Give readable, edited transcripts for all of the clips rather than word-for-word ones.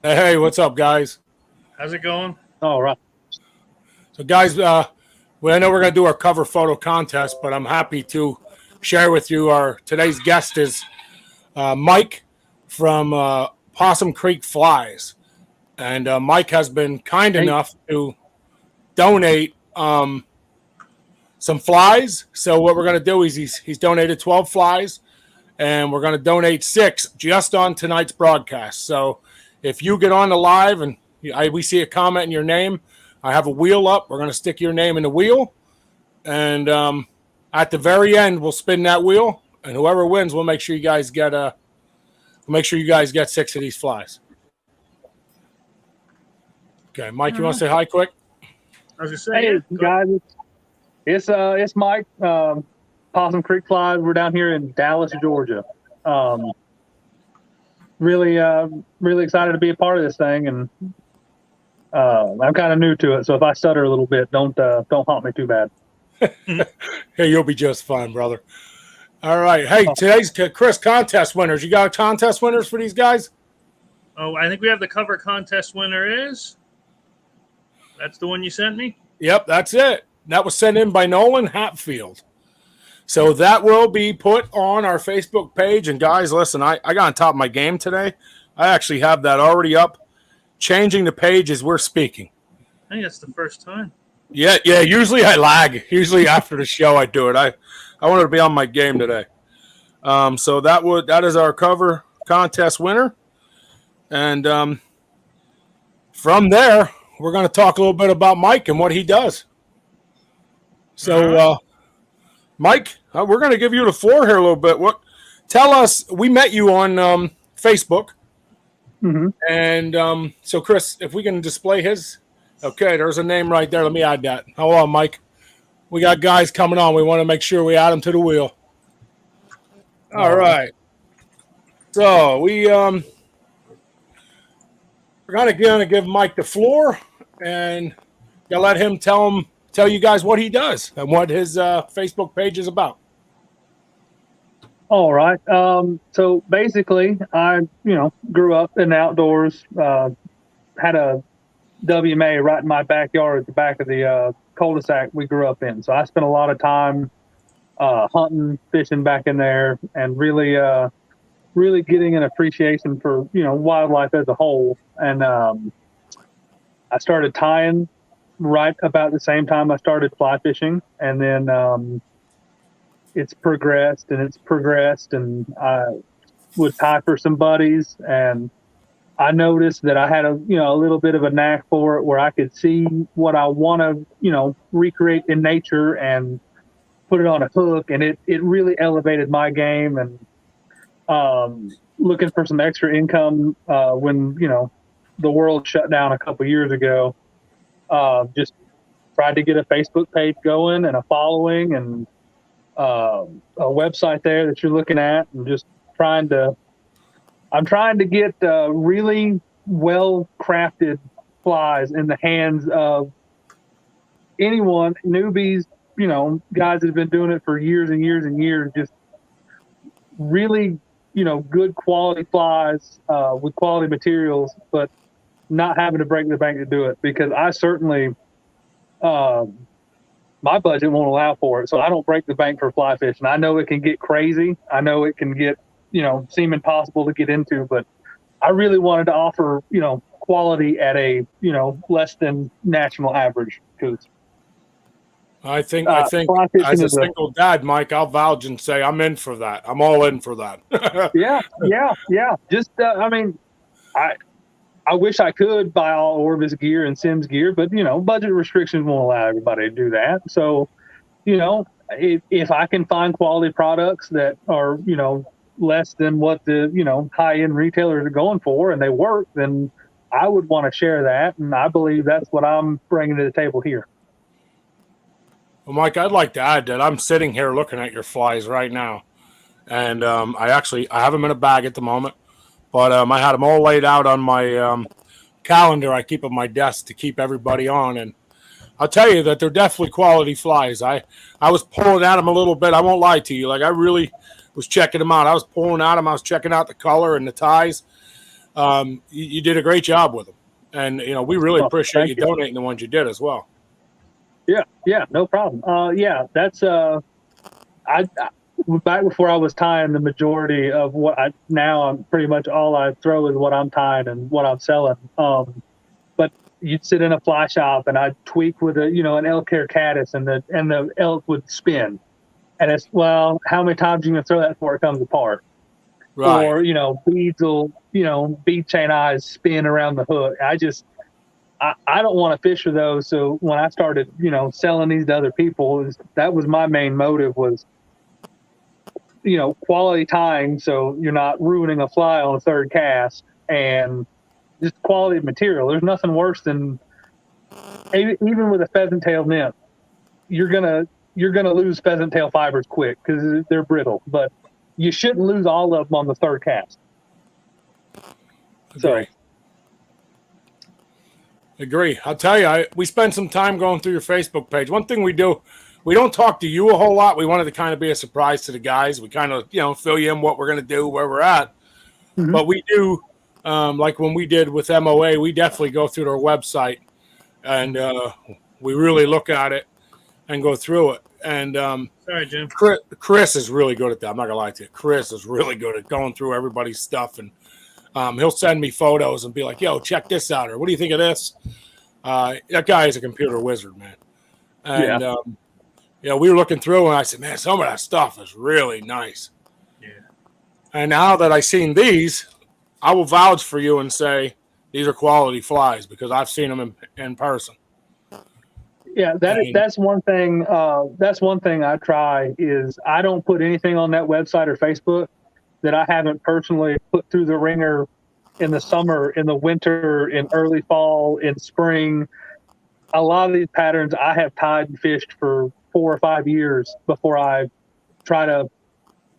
Hey, what's up, guys? How's it going? All right. So, guys, I know we're going to do our cover photo contest, but I'm happy to share with you our today's guest is Mike from Possum Creek Flies, and Mike has been kind enough to donate some flies. So, what we're going to do is he's donated 12 flies, and we're going to donate 6 just on tonight's broadcast. So, if you get on the live and we see a comment in your name, I have a wheel up. We're going to stick your name in the wheel. And at the very end, we'll spin that wheel. And whoever wins, we'll make sure you guys get 6 of these flies. Okay, Mike, you want to say hi quick? I was just saying, hey guys, it's Mike, Possum Creek Flies. We're down here in Dallas, Georgia. Really excited to be a part of this thing, and I'm kind of new to it, so if I stutter a little bit, don't haunt me too bad. Hey, you'll be just fine, brother. All right. Hey, today's Chris contest winners. You got contest winners for these guys? Oh, I think we have the cover contest winner is. That's the one you sent me? Yep, that's it. That was sent in by Nolan Hatfield. So that will be put on our Facebook page. And guys, listen, I got on top of my game today. I actually have that already up, changing the page as we're speaking. I think that's the first time. Yeah. Usually I lag. Usually after the show I do it. I wanted to be on my game today. So that is our cover contest winner. And from there, we're going to talk a little bit about Mike and what he does. So, Mike, we're going to give you the floor here a little bit. Tell us, we met you on Facebook. Mm-hmm. And so, Chris, if we can display his. Okay, there's a name right there. Let me add that. Hold on, Mike. We got guys coming on. We want to make sure we add them to the wheel. All right. So, we're going to give Mike the floor and let him tell you guys what he does and what his Facebook page is about. All right. So basically, I grew up in the outdoors. Had a WMA right in my backyard at the back of the cul-de-sac we grew up in. So I spent a lot of time hunting, fishing back in there, and really getting an appreciation for wildlife as a whole. And I started tying right about the same time I started fly fishing, and then it's progressed, and I would tie for some buddies, and I noticed that I had a little bit of a knack for it, where I could see what I want to recreate in nature and put it on a hook, and it really elevated my game. And looking for some extra income when the world shut down a couple years ago. Just tried to get a Facebook page going and a following and a website there that you're looking at, and just I'm trying to get really well crafted flies in the hands of anyone, newbies, guys that have been doing it for years and years and years, just really, good quality flies with quality materials, but not having to break the bank to do it, because I certainly, my budget won't allow for it. So I don't break the bank for fly fishing. I know it can get crazy. I know it can get, seem impossible to get into, but I really wanted to offer, quality at a, less than national average. Because I think as a single dad, Mike, I'll vouch and say I'm in for that. I'm all in for that. Yeah. Just, I wish I could buy all Orvis gear and Sims gear, but, budget restrictions won't allow everybody to do that. So, if I can find quality products that are, less than what the, high-end retailers are going for, and they work, then I would want to share that. And I believe that's what I'm bringing to the table here. Well, Mike, I'd like to add that I'm sitting here looking at your flies right now. And I have them in a bag at the moment. But I had them all laid out on my calendar I keep on my desk to keep everybody on. And I'll tell you that they're definitely quality flies. I was pulling at them a little bit. I won't lie to you. Like, I really was checking them out. I was pulling at them. I was checking out the color and the ties. you did a great job with them. And, we really Oh, appreciate thank you you. donating the ones you did as well. Yeah, no problem. That's I back before I was tying, the majority of what I'm pretty much all I throw is what I'm tying and what I'm selling. But you'd sit in a fly shop and I'd tweak with an elk hair caddis, and the elk would spin. And it's, well, how many times are you gonna throw that before it comes apart? Right. Or, beads will, bead chain eyes spin around the hook. I don't want to fish for those. So when I started, selling these to other people, that was my main motive was, quality tying. So you're not ruining a fly on a third cast, and just quality of material. There's nothing worse than, even with a pheasant tail nymph, you're going to lose pheasant tail fibers quick because they're brittle, but you shouldn't lose all of them on the third cast. Agree. Agree. I'll tell you, we spent some time going through your Facebook page. One thing we do, we don't talk to you a whole lot. We wanted to kind of be a surprise to the guys. We kind of, fill you in what we're going to do, where we're at. Mhm. But we do, like when we did with MOA, we definitely go through their website and we really look at it and go through it. And Sorry, Jim. Chris is really good at that. I'm not going to lie to you. Chris is really good at going through everybody's stuff, and he'll send me photos and be like, yo, check this out, or what do you think of this? That guy is a computer wizard, man. And, we were looking through, and I said, man, some of that stuff is really nice. Yeah. And now that I've seen these, I will vouch for you and say these are quality flies because I've seen them in person. Yeah, that's one thing. That's one thing I try is I don't put anything on that website or Facebook that I haven't personally put through the ringer in the summer, in the winter, in early fall, in spring. A lot of these patterns I have tied and fished for 4 or 5 years before I try to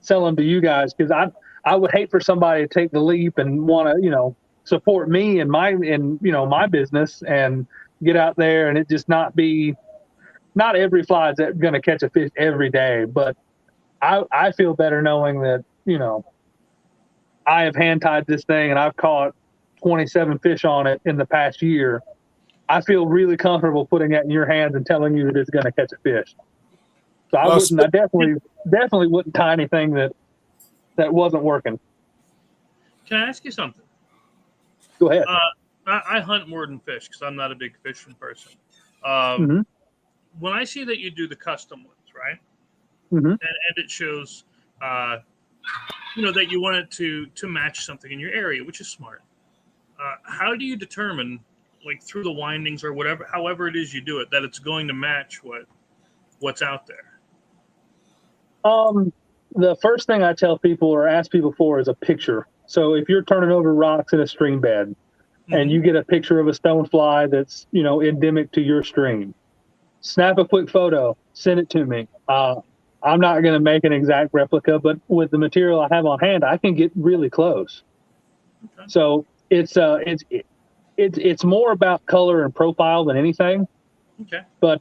sell them to you guys, because I would hate for somebody to take the leap and want to support me and my business and get out there and it just not every fly is going to catch a fish every day, but I feel better knowing that I have hand tied this thing and I've caught 27 fish on it in the past year. I feel really comfortable putting that in your hands and telling you that it's going to catch a fish. So I definitely wouldn't tie anything that wasn't working. Can I ask you something? Go ahead. I hunt more than fish because I'm not a big fishing person. Mm-hmm. When I see that you do the custom ones, right? Mm-hmm. And it shows, that you want it to match something in your area, which is smart. How do you determine, like through the windings or whatever, however it is you do it, that it's going to match what's out there? The first thing I tell people or ask people for is a picture. So if you're turning over rocks in a stream bed and you get a picture of a stonefly that's, endemic to your stream, snap a quick photo, send it to me. I'm not going to make an exact replica, but with the material I have on hand, I can get really close. Okay. So it's more about color and profile than anything. Okay. But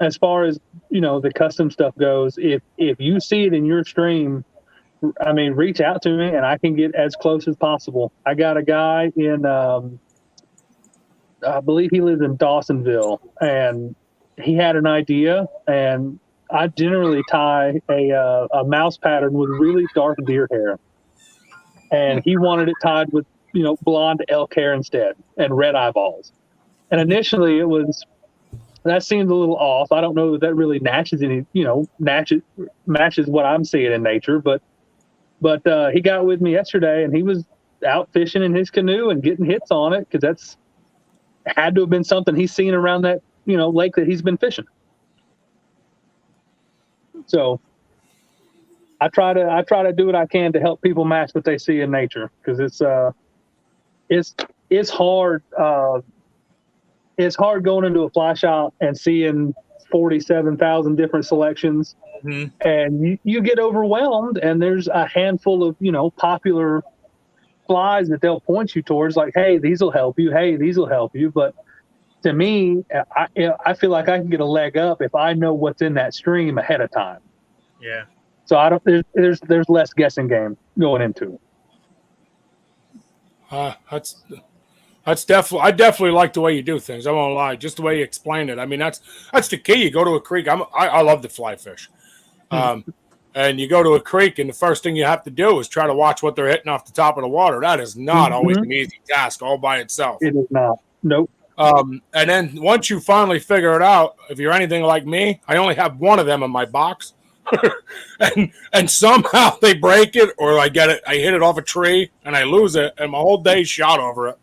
as far as the custom stuff goes, if you see it in your stream, I mean, reach out to me and I can get as close as possible. I got a guy in, I believe he lives in Dawsonville, and he had an idea, and I generally tie a mouse pattern with really dark deer hair, and he wanted it tied with blonde elk hair instead and red eyeballs. And initially that seemed a little off. I don't know that really matches what I'm seeing in nature, but he got with me yesterday and he was out fishing in his canoe and getting hits on it because that's had to have been something he's seen around that lake that he's been fishing. So I try to do what I can to help people match what they see in nature, because it's hard. It's hard going into a fly shop and seeing 47,000 different selections, and you get overwhelmed. And there's a handful of popular flies that they'll point you towards, like, hey, these will help you. Hey, these will help you. But to me, I feel like I can get a leg up if I know what's in that stream ahead of time. Yeah. So there's less guessing game going into it. That's definitely. I definitely like the way you do things. I won't lie. Just the way you explain it. I mean, that's the key. You go to a creek. I love to fly fish. And you go to a creek, and the first thing you have to do is try to watch what they're hitting off the top of the water. That is not always an easy task all by itself. It is not. Nope. And then once you finally figure it out, if you're anything like me, I only have one of them in my box, and somehow they break it, or I hit it off a tree, and I lose it, and my whole day's shot over it.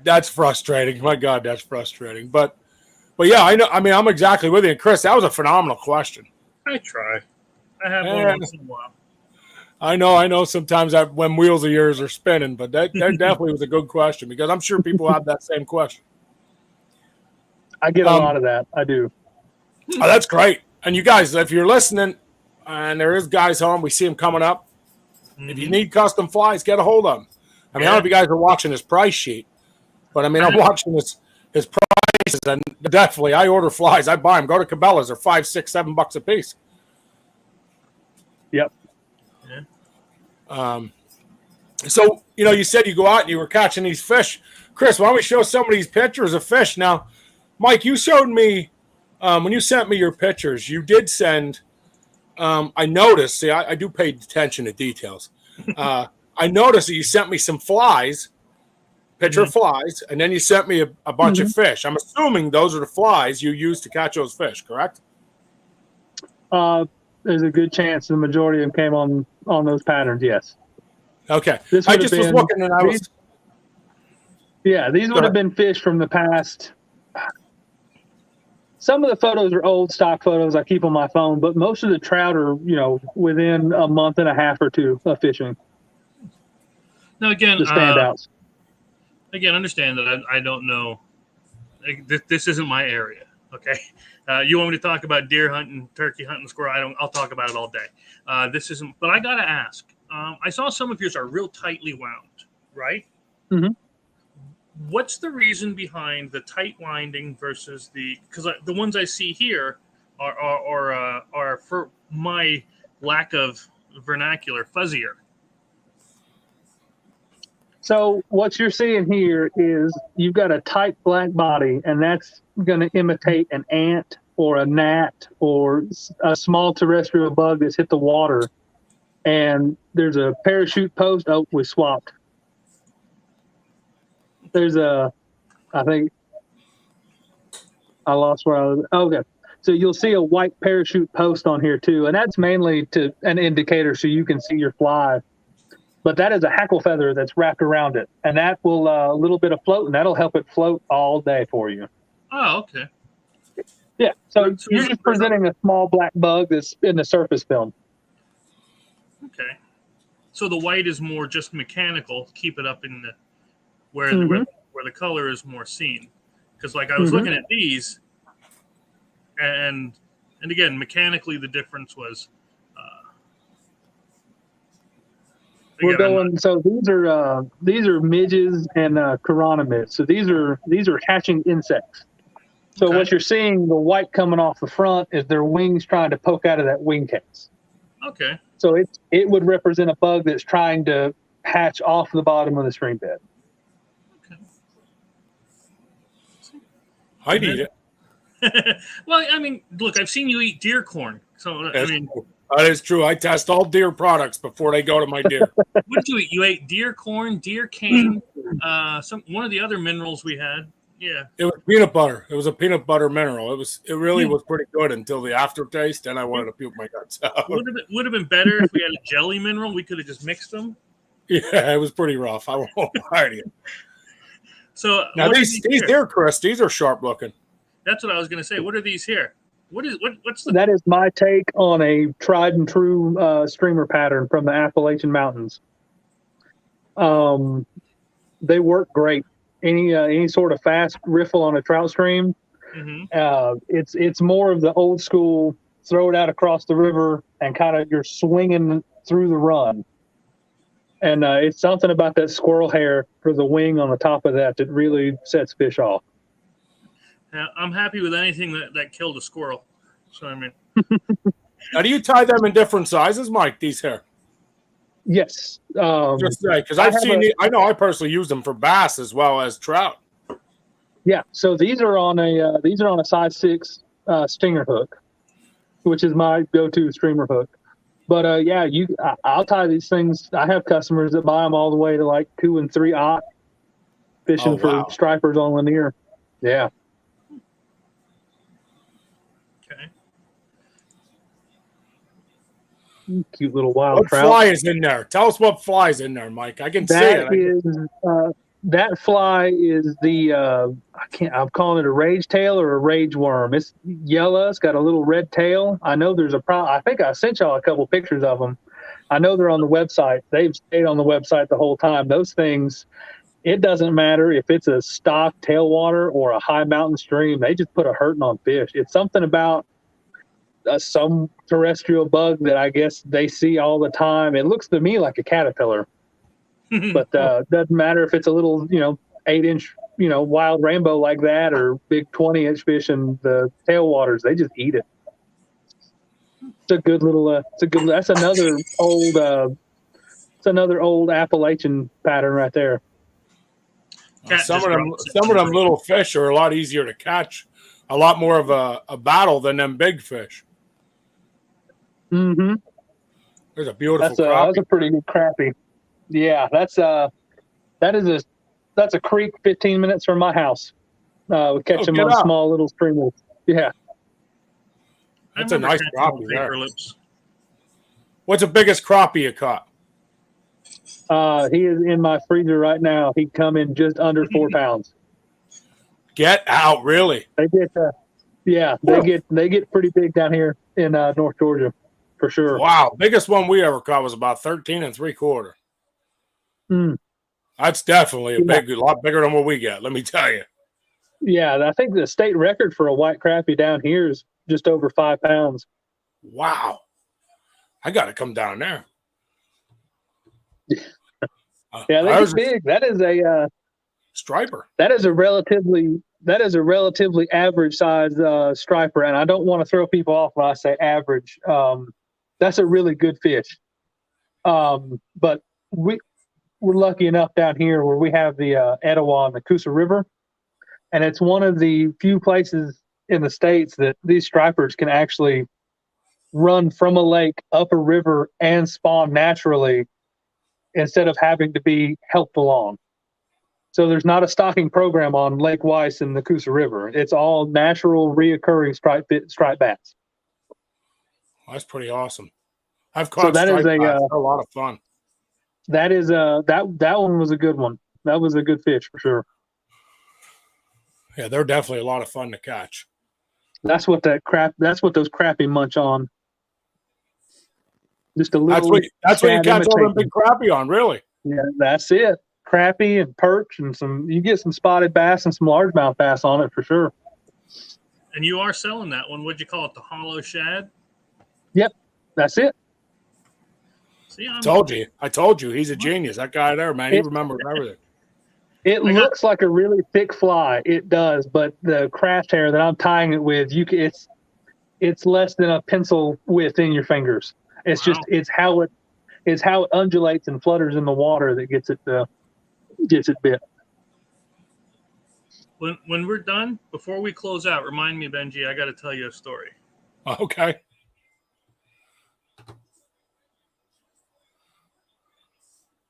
That's frustrating. My God, that's frustrating. But yeah, I know. I mean, I'm exactly with you. And Chris, that was a phenomenal question. I try. I have one once in a while. I know. Sometimes when wheels of yours are spinning, but that definitely was a good question, because I'm sure people have that same question. I get a lot of that. I do. Oh, that's great. And you guys, if you're listening, and there is guys home, we see them coming up. If you need custom flies, get a hold of them. I mean, I don't know if you guys are watching his price sheet, but I mean, I'm watching his prices, and definitely, I order flies. I buy them. Go to Cabela's. They're $5, $6, $7 a piece. Yep. So, you said you go out and you were catching these fish. Chris, why don't we show some of these pictures of fish? Now, Mike, you showed me, when you sent me your pictures, you did send, I noticed, see, I do pay attention to details. I noticed that you sent me some flies, picture of flies, and then you sent me a bunch of fish. I'm assuming those are the flies you used to catch those fish, correct? There's a good chance the majority of them came on those patterns, yes. Okay. I just was looking, and I was... Yeah, these would have been fish from the past. Some of the photos are old stock photos I keep on my phone, but most of the trout are, within a month and a half or two of fishing. Now, again, the standouts. Again, understand that I don't know. This isn't my area, okay? You want me to talk about deer hunting, turkey hunting, squirrel? I'll talk about it all day. This isn't, but I got to ask. I saw some of yours are real tightly wound, right? Mm-hmm. What's the reason behind the tight winding versus because the ones I see here are for my lack of vernacular, fuzzier. So what you're seeing here is you've got a tight black body, and that's going to imitate an ant or a gnat or a small terrestrial bug that's hit the water. And there's a parachute post. Oh, we swapped. There's I think I lost where I was. Okay. So you'll see a white parachute post on here too. And that's mainly to an indicator so you can see your fly. But that is a hackle feather that's wrapped around it. And that will, a little bit of float, and that'll help it float all day for you. Oh, okay. Yeah. So you're just presenting a small black bug that's in the surface film. Okay. So the white is more just mechanical, keep it up in the where the color is more seen. Because like I was looking at these, and again, mechanically the difference was we're going. So these are midges and chironomids. So these are hatching insects. So what you're seeing, the white coming off the front, is their wings trying to poke out of that wing case. Okay. So it would represent a bug that's trying to hatch off the bottom of the stream bed. Okay. I'd eat it. Well, I mean, look, I've seen you eat deer corn. So I mean, that is true. I test all deer products before they go to my deer. What did you eat? You ate deer corn, deer cane, one of the other minerals we had. Yeah. It was peanut butter. It was a peanut butter mineral. It really was pretty good until the aftertaste, and I wanted to puke my guts out. Would have been better if we had a jelly mineral. We could have just mixed them. Yeah, it was pretty rough. I won't lie to you. So now these deer, Chris, these are sharp looking. That's what I was going to say. What are these here? What's That is my take on a tried and true streamer pattern from the Appalachian Mountains. They work great. Any sort of fast riffle on a trout stream. It's more of the old school, throw it out across the river and kind of you're swinging through the run. And it's something about that squirrel hair for the wing on the top of that really sets fish off. Yeah, I'm happy with anything that killed a squirrel. So I mean, now do you tie them in different sizes, Mike? These hair? Yes. Just because I I've have seen it. I know I personally use them for bass as well as trout. Yeah. So these are on a size 6 stinger hook, which is my go-to streamer hook. But yeah, I'll tie these things. I have customers that buy them all the way to like 2 and 3/0 fishing Oh, wow. for stripers on Lanier. Yeah. Okay. Cute little wild What trout. fly is in there? Tell us what fly's in there, Mike. I can see it. That fly is the I'm calling it a rage tail or a rage worm. It's yellow. It's got a little red tail. I know there's I think I sent y'all a couple pictures of them. I know they're on the website. They've stayed on the website the whole time. Those things, it doesn't matter if it's a stock tailwater or a high mountain stream. They just put a hurting on fish. It's something about some terrestrial bug that I guess they see all the time. It looks to me like a caterpillar. But doesn't matter if it's a little, 8-inch, wild rainbow like that or big 20-inch fish in the tailwaters. They just eat it. It's a good little. That's another old. It's another old Appalachian pattern right there. Some of them little fish are a lot easier to catch. A lot more of a battle than them big fish. Mm-hmm. There's a beautiful That's a pretty good crappie. Yeah, that's a creek 15 minutes from my house. We catch them on small little streamers. Yeah. That's a nice crappie there. What's the biggest crappie you caught? He is in my freezer right now. He come in just under 4 pounds. Get out, really? They get pretty big down here in North Georgia, for sure. Wow, biggest one we ever caught was about 13 3/4. That's definitely a lot bigger than what we get. Let me tell you. Yeah, I think the state record for a white crappie down here is just over 5 pounds. Wow, I got to come down there. Yeah, they're big. That is a striper. That is a relatively average size striper, and I don't want to throw people off when I say average. That's a really good fish. But we're lucky enough down here where we have the Etowah and the Coosa River, and it's one of the few places in the States that these stripers can actually run from a lake up a river and spawn naturally instead of having to be helped along. So there's not a stocking program on Lake Weiss and the Coosa River. It's all natural, reoccurring striped bass. That's pretty awesome. I've caught striped bass. They're a lot of fun. That is that one was a good one. That was a good fish for sure. Yeah, they're definitely a lot of fun to catch. That's what those crappie munch on. Just a little. That's what you catch all them big crappie on, really. Yeah, that's it. Crappie and perch and you get some spotted bass and some largemouth bass on it for sure. And you are selling that one. What'd you call it? The hollow shad? Yep, that's it. See, I told you. He's a genius. That guy there, man. He remembers everything. It looks like a really thick fly. It does, but the craft hair that I'm tying it with, it's less than a pencil width in your fingers. It's just it's how it undulates and flutters in the water that gets it bit. When we're done, before we close out, remind me, Benji, I got to tell you a story. Okay.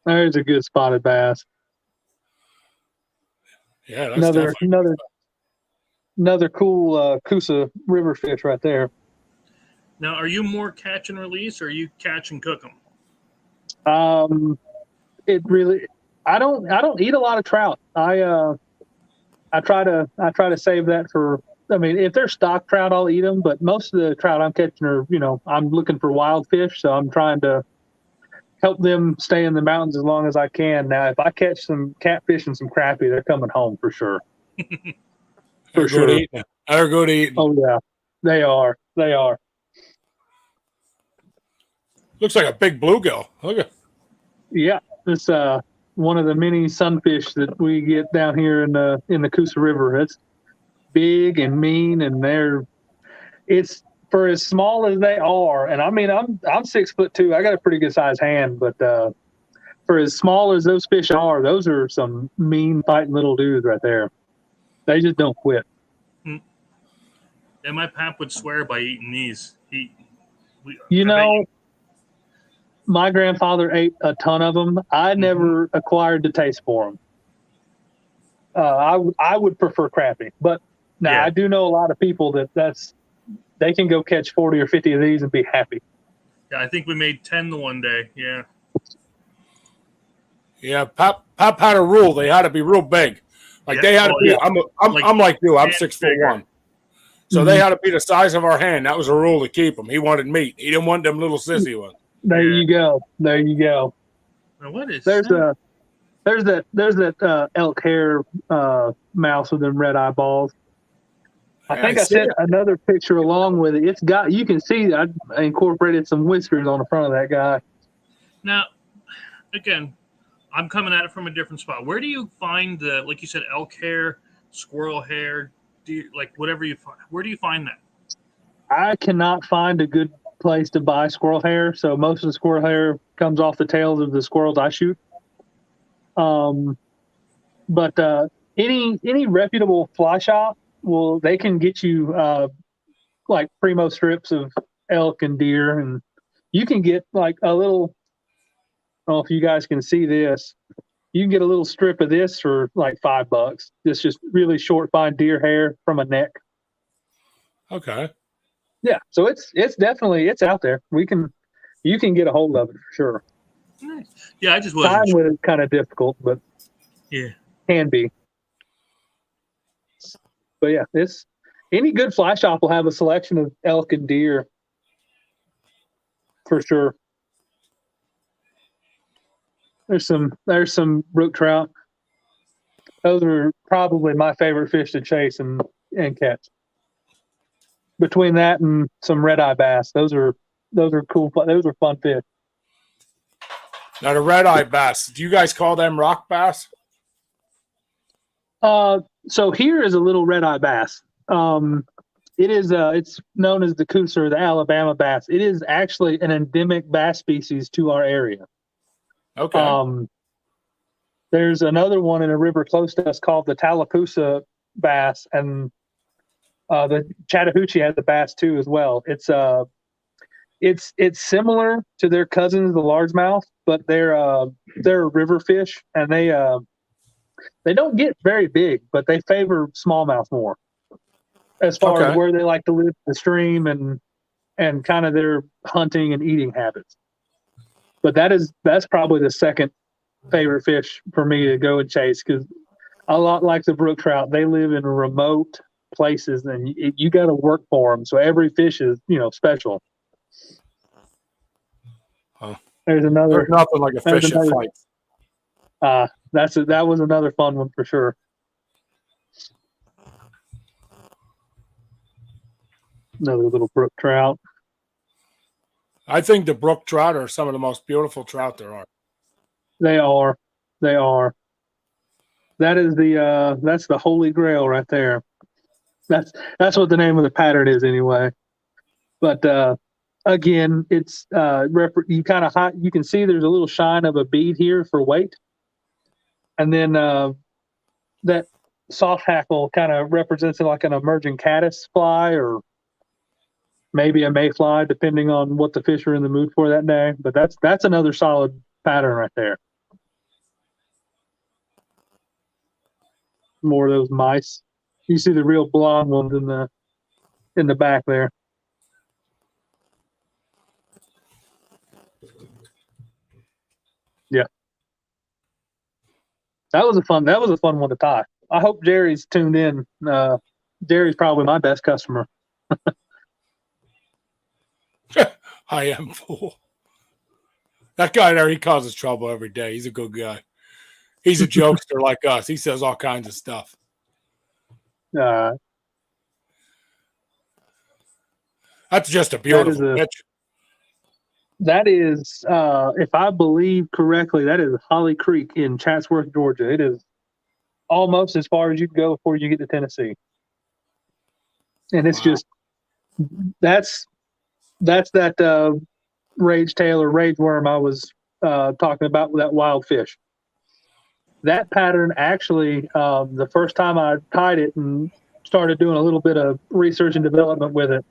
There's a good spotted bass. Yeah, that's another cool Coosa River fish right there. Now, are you more catch and release, or are you catch and cook them? It really. I don't eat a lot of trout. I try to save that for. I mean, if they're stock trout, I'll eat them. But most of the trout I'm catching are, I'm looking for wild fish, so I'm trying to help them stay in the mountains as long as I can. Now, if I catch some catfish and some crappie, they're coming home for sure. For sure. They're good eating. Oh yeah, they are. They are. Looks like a big bluegill. Look at. Yeah, it's one of the many sunfish that we get down here in the Coosa River. It's big and mean, and it's for as small as they are, and I mean, I'm 6'2". I got a pretty good sized hand, but for as small as those fish are, those are some mean fighting little dudes right there. They just don't quit. And my pap would swear by eating these. My grandfather ate a ton of them. I never acquired the taste for them. I would prefer crappie, but now I do know a lot of people they can go catch 40 or 50 of these and be happy. Yeah, I think we made 10 the one day. Yeah. Yeah, Pap had a rule. They had to be real big. Like they had to be. I'm like you. I'm 6'1". So they had to be the size of our hand. That was a rule to keep them. He wanted meat. He didn't want them little sissy ones. There you go. There you go. Now, what is there's that elk hair mouse with them red eyeballs. I think I sent another picture along with it. You can see I incorporated some whiskers on the front of that guy. Now, again, I'm coming at it from a different spot. Where do you find like you said, elk hair, squirrel hair, whatever you find? Where do you find that? I cannot find a good place to buy squirrel hair, so most of the squirrel hair comes off the tails of the squirrels I shoot. But any reputable fly shop they can get you like primo strips of elk and deer, and you can get like a little. I don't know if you guys can see this. You can get a little strip of this for like $5. It's just really short, fine deer hair from a neck. Okay. Yeah, so it's definitely out there. You can get a hold of it for sure. Nice. Yeah, I just wasn't Time with it kind of difficult, but can be. But yeah, any good fly shop will have a selection of elk and deer for sure. There's some brook trout. Those are probably my favorite fish to chase and catch. Between that and some red eye bass, those are cool. Those are fun fish. Now the red eye bass, do you guys call them rock bass? So here is a little red eye bass. It's known as the cooser, the Alabama bass. It is actually an endemic bass species to our area. Okay. There's another one in a river close to us called the Tallapoosa bass, and the Chattahoochee has a bass too as well. It's similar to their cousins, the largemouth, but they're a river fish, and they don't get very big, but they favor smallmouth more as far as where they like to live in the stream and kind of their hunting and eating habits. But that's probably the second favorite fish for me to go and chase, because a lot like the brook trout, they live in remote places and you got to work for them. So every fish is, special. Huh. There's nothing like a fish that fights. That was another fun one for sure. Another little brook trout. I think the brook trout are some of the most beautiful trout there are. They are. That is that's the holy grail right there. That's what the name of the pattern is anyway. But again, it's you can see there's a little shine of a bead here for weight, and then that soft hackle kind of represents it like an emerging caddis fly or maybe a mayfly, depending on what the fish are in the mood for that day. But that's another solid pattern right there. More of those mice. You see the real blonde ones in the back there. Yeah. That was a fun one to tie. I hope Jerry's tuned in. Jerry's probably my best customer. I am fool. That guy there, he causes trouble every day. He's a good guy. He's a jokester like us. He says all kinds of stuff. That's just a beautiful picture. That is, if I believe correctly, that is Holly Creek in Chatsworth, Georgia. It is almost as far as you can go before you get to Tennessee. And it's just That's that rage tail or rage worm I was talking about with that wild fish. That pattern actually, the first time I tied it and started doing a little bit of research and development with it,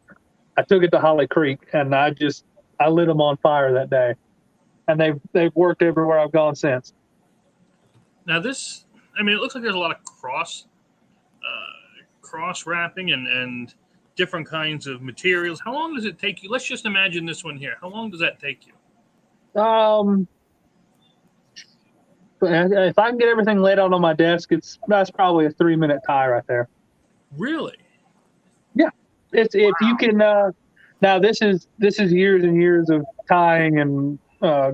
I took it to Holly Creek and I lit them on fire that day, and they've worked everywhere I've gone since. Now this, I mean, it looks like there's a lot of cross wrapping and different kinds of materials. How long does it take you? Let's just imagine this one here. How long does that take you? If I can get everything laid out on my desk, that's probably a 3-minute tie right there. Really? Yeah, it's if you can. Now this is years and years of tying and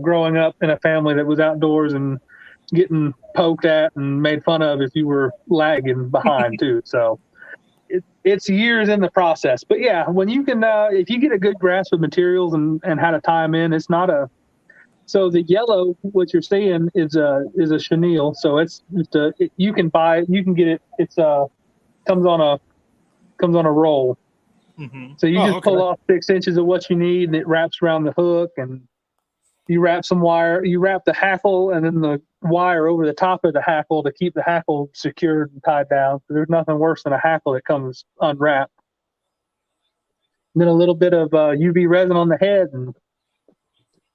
growing up in a family that was outdoors and getting poked at and made fun of if you were lagging behind too. So it's years in the process. But yeah, when you can, if you get a good grasp of materials and how to tie them in, it's not a. So the yellow, what you're seeing is a chenille. So you can buy it, you can get it. It's comes on a roll. Mm-hmm. So you just pull off 6 inches of what you need, and it wraps around the hook, and you wrap some wire. You wrap the hackle and then the wire over the top of the hackle to keep the hackle secured and tied down. There's nothing worse than a hackle that comes unwrapped. And then a little bit of UV resin on the head, and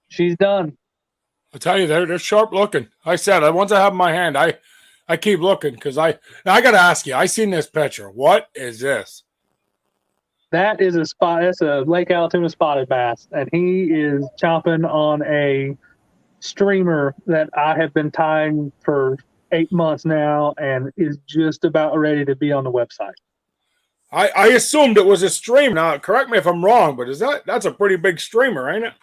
she's done. I'll tell you, they're sharp looking. I said, once I have them in my hand, I keep looking because I got to ask you. I seen this picture. What is this? That is a spot. That's a Lake Allatoona spotted bass, and he is chomping on a streamer that I have been tying for 8 months now, and is just about ready to be on the website. I assumed it was a streamer. Now, correct me if I'm wrong, but that's a pretty big streamer, ain't it?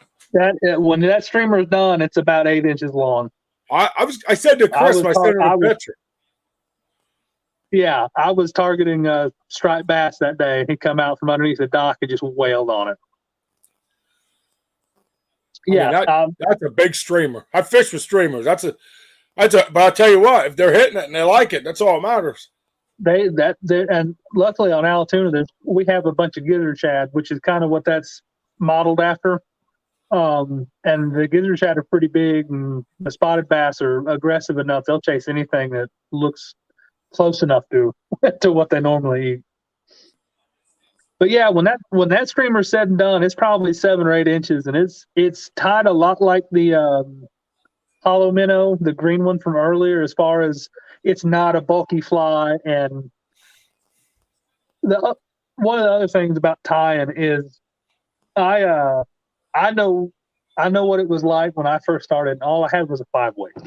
When that streamer is done, it's about 8 inches long. I said to Chris, I sent her a picture. Yeah, I was targeting striped bass that day, and he come out from underneath the dock and just wailed on it. That's a big streamer. I fish with streamers. But I'll tell you what, if they're hitting it and they like it, that's all that matters. And luckily on Allatoona, we have a bunch of gizzard shad, which is kind of what that's modeled after. And the gizzard shad are pretty big, and the spotted bass are aggressive enough. They'll chase anything that looks close enough to what they normally eat. But yeah, when that streamer's said and done, it's probably 7 or 8 inches, and it's tied a lot like the hollow minnow, the green one from earlier, as far as it's not a bulky fly. And one of the other things about tying is I know what it was like when I first started, and all I had was a 5-weight.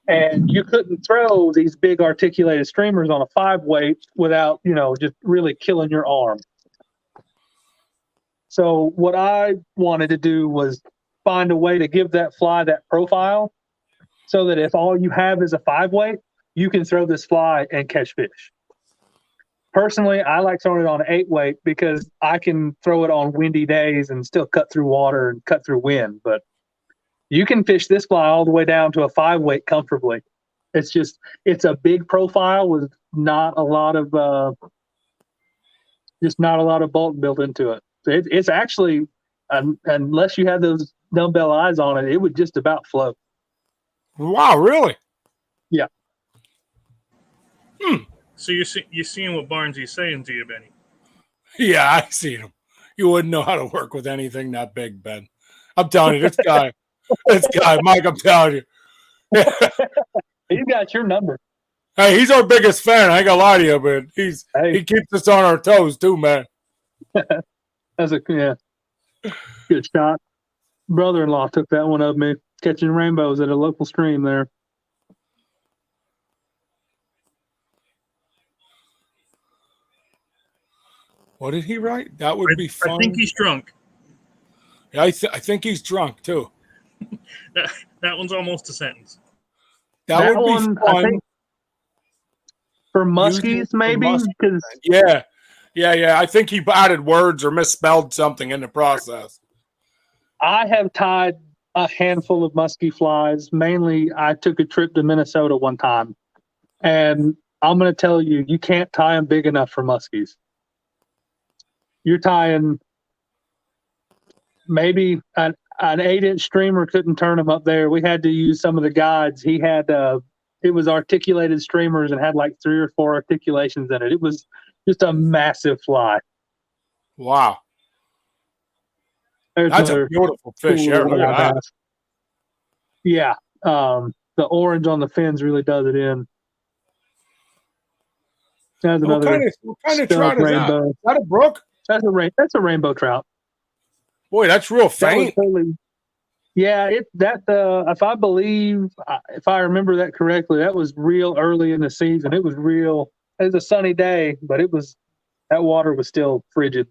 And you couldn't throw these big articulated streamers on a 5-weight without, just really killing your arm. So what I wanted to do was find a way to give that fly that profile so that if all you have is a 5-weight, you can throw this fly and catch fish. Personally, I like throwing it on an 8-weight because I can throw it on windy days and still cut through water and cut through wind. But you can fish this fly all the way down to a 5-weight comfortably. It's a big profile with not a lot of bulk built into it. It's actually, unless you had those dumbbell eyes on it, it would just about float. Wow, really? Yeah. So you're seeing what Barnesy's saying to you, Benny? Yeah, I see him. You wouldn't know how to work with anything that big, Ben. I'm telling you, this guy, Mike, I'm telling you. He's got your number. Hey, he's our biggest fan. I ain't gonna lie to you, but he keeps us on our toes too, man. That's good shot. Brother-in-law took that one of me, catching rainbows at a local stream there. What did he write? That would be fun. I think he's drunk. Yeah, I think he's drunk too. That one's almost a sentence. That would be fun. I think, for muskies, maybe? Yeah. I think he added words or misspelled something in the process. I have tied a handful of muskie flies. Mainly, I took a trip to Minnesota one time, and I'm going to tell you, you can't tie them big enough for muskies. you're tying maybe an 8-inch streamer couldn't turn them up there. We had to use some of the guides. He had it was articulated streamers and had like 3 or 4 articulations in it. It was just a massive fly. Wow. There's That's a another beautiful fish. cool Yeah, look at that. bass. Yeah. The orange on the fins really does it in. That's What another kind of stud trout is that? rainbow. Is that a brook? That's a rainbow trout. Boy, that's real That was faint. totally, yeah, if I remember that correctly, that was real early in the season. It was a sunny day, but that water was still frigid